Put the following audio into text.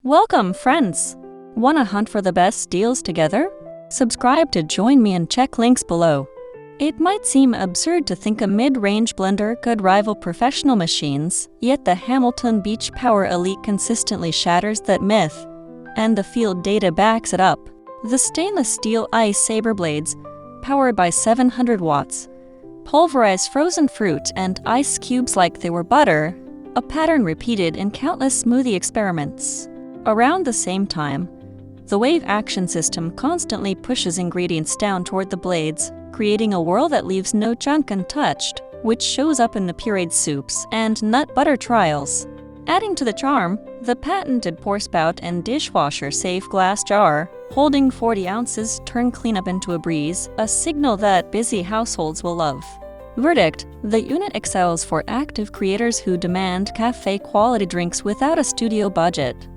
Welcome, friends! Wanna hunt for the best deals together? Subscribe to join me and check links below. It might seem absurd to think a mid-range blender could rival professional machines, yet the Hamilton Beach Power Elite consistently shatters that myth, and the field data backs it up. The stainless steel Ice Saber blades, powered by 700 watts, pulverize frozen fruit and ice cubes like they were butter, a pattern repeated in countless smoothie experiments. Around the same time, the Wave Action System constantly pushes ingredients down toward the blades, creating a whirl that leaves no junk untouched, which shows up in the pureed soups and nut butter trials. Adding to the charm, the patented pour spout and dishwasher-safe glass jar, holding 40 ounces, turn cleanup into a breeze, a signal that busy households will love. Verdict: the unit excels for active creators who demand cafe-quality drinks without a studio budget.